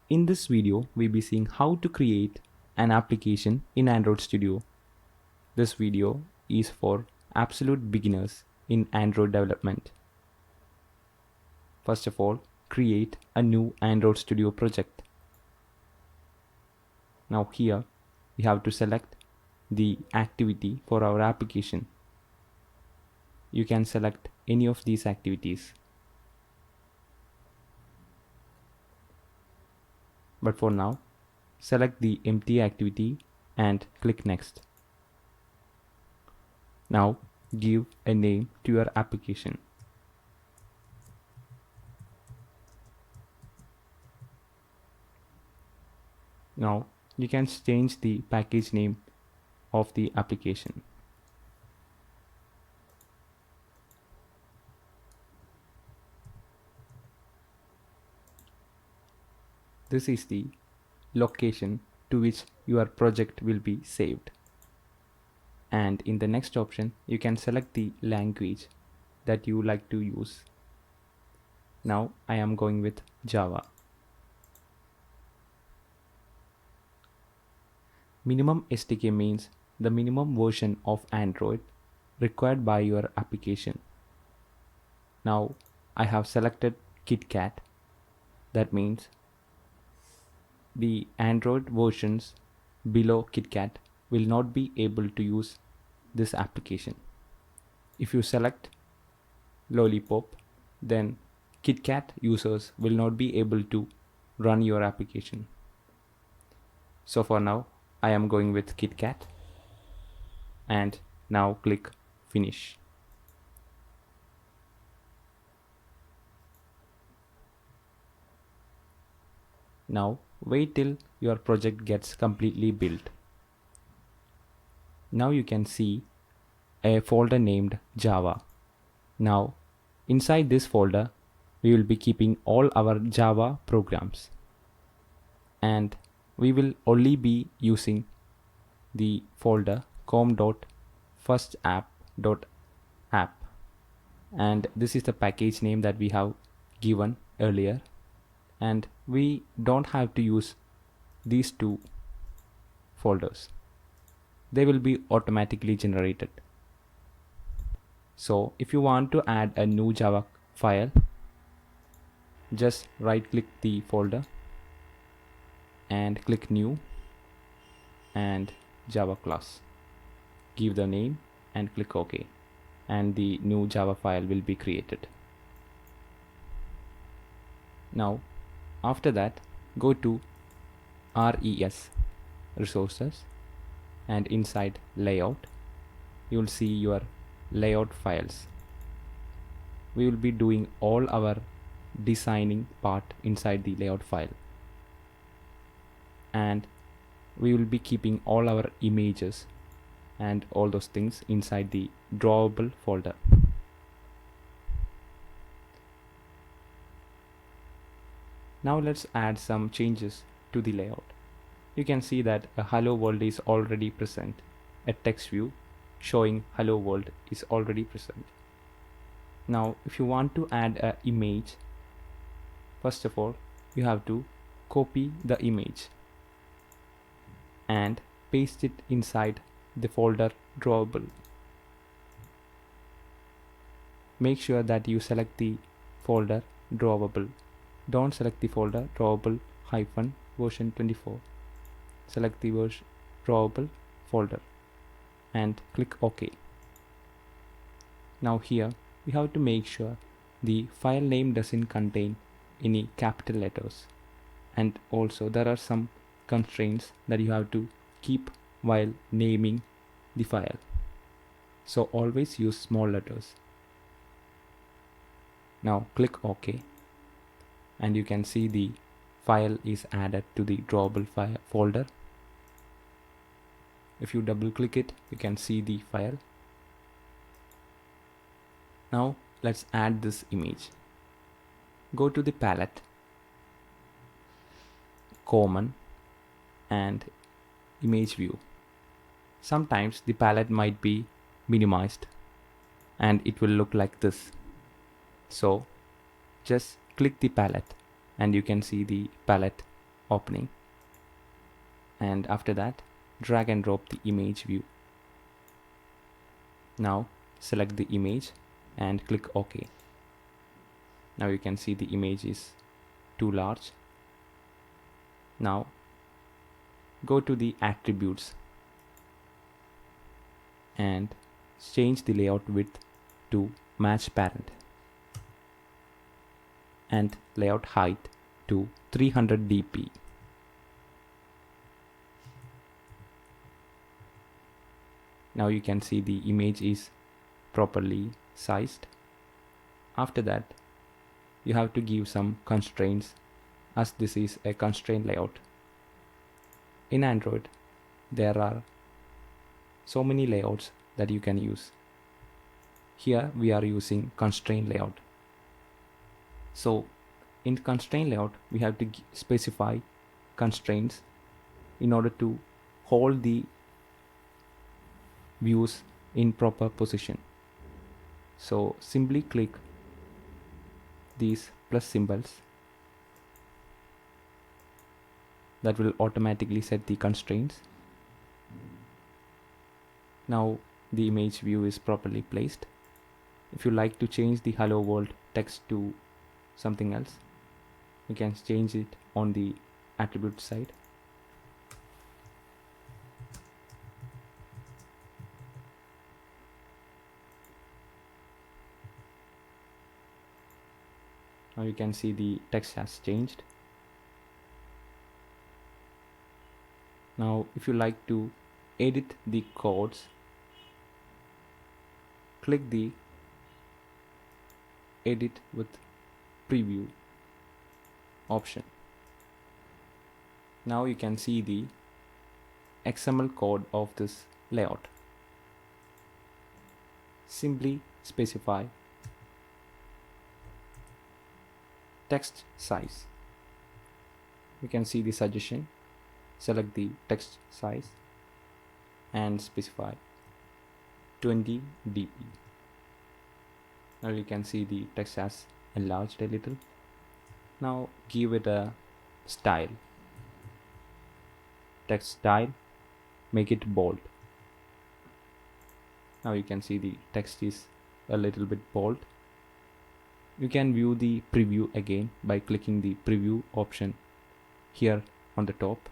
In this video, we'll be seeing how to create an application in Android Studio. This video is for absolute beginners in Android development. First of all, create a new Android Studio project. Now here, we have to select the activity for our application. You can select any of these activities. But for now, select the empty activity and click next. Now give a name to your application. Now you can change the package name of the application. This is the location to which your project will be saved. And in the next option, you can select the language that you like to use. Now I am going with Java. Minimum SDK means the minimum version of Android required by your application. Now I have selected KitKat. That means the Android versions below KitKat will not be able to use this application. If you select Lollipop, then KitKat users will not be able to run your application. So for now, I am going with KitKat, and now click Finish. Now wait till your project gets completely built. Now you can see a folder named Java. Now inside this folder, we will be keeping all our Java programs, and we will only be using the folder com.firstapp.app, and this is the package name that we have given earlier, and we don't have to use these two folders. They will be automatically generated. So if you want to add a new Java file, just right click the folder and click New and Java class. Give the name and click OK, and the new Java file will be created. Now after that, go to RES resources, and inside layout you will see your layout files. We will be doing all our designing part inside the layout file, and we will be keeping all our images and all those things inside the drawable folder. Now let's add some changes to the layout. You can see that a hello world is already present. A text view showing hello world is already present. Now if you want to add an image, first of all you have to copy the image and paste it inside the folder drawable. Make sure that you select the folder drawable. Don't select the folder drawable version 24. Select the version drawable folder and click OK. Now here we have to make sure the file name doesn't contain any capital letters, and also there are some constraints that you have to keep while naming the file. So always use small letters. Now click OK, and you can see the file is added to the drawable file folder. If you double click it, you can see the file. Now let's add this image. Go to the palette, common, and image view. Sometimes the palette might be minimized and it will look like this. So just click the palette and you can see the palette opening, and after that drag and drop the image view. Now select the image and click OK. Now you can see the image is too large. Now go to the attributes and change the layout width to match parent and layout height to 300 dp. Now you can see the image is properly sized. After that, you have to give some constraints, as this is a constraint layout. In Android, there are so many layouts that you can use. Here we are using constraint layout. So in constraint layout, we have to specify constraints in order to hold the views in proper position. So simply click these plus symbols that will automatically set the constraints. Now the image view is properly placed. If you like to change the hello world text to something else, you can change it on the attribute side. Now you can see the text has changed. Now if you like to edit the codes, click the edit with preview option. Now you can see the XML code of this layout. Simply specify text size. You can see the suggestion. Select the text size and specify 20 dp. Now you can see the text has enlarged a little. Now give it a style. Text style, make it bold. Now you can see the text is a little bit bold. You can view the preview again by clicking the preview option here on the top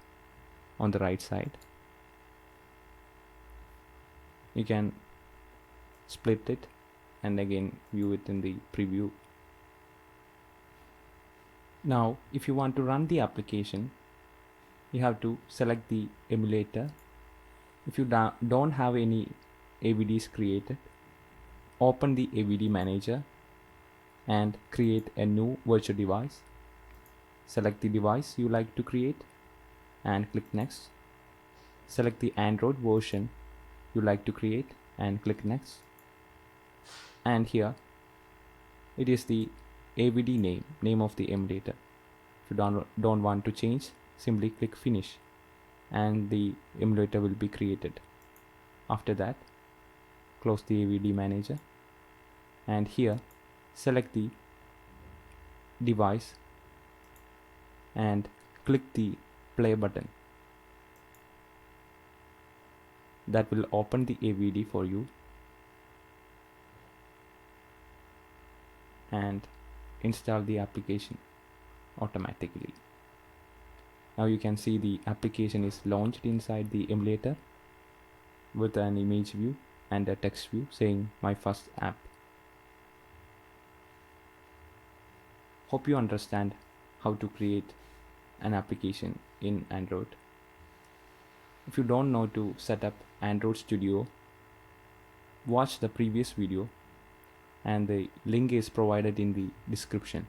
on the right side. You can split it and again view it in the preview. Now if you want to run the application, you have to select the emulator. If you don't have any AVDs created, open the AVD manager and create a new virtual device. Select the device you like to create and click next. Select the Android version you like to create and click next. And here it is the AVD name of the emulator. If you don't want to change, simply click finish and the emulator will be created. After that, close the AVD manager and here select the device and click the play button. That will open the AVD for you and install the application automatically. Now you can see the application is launched inside the emulator with an image view and a text view saying my first app. Hope you understand how to create an application in Android. If you don't know to set up Android Studio, watch the previous video and the link is provided in the description.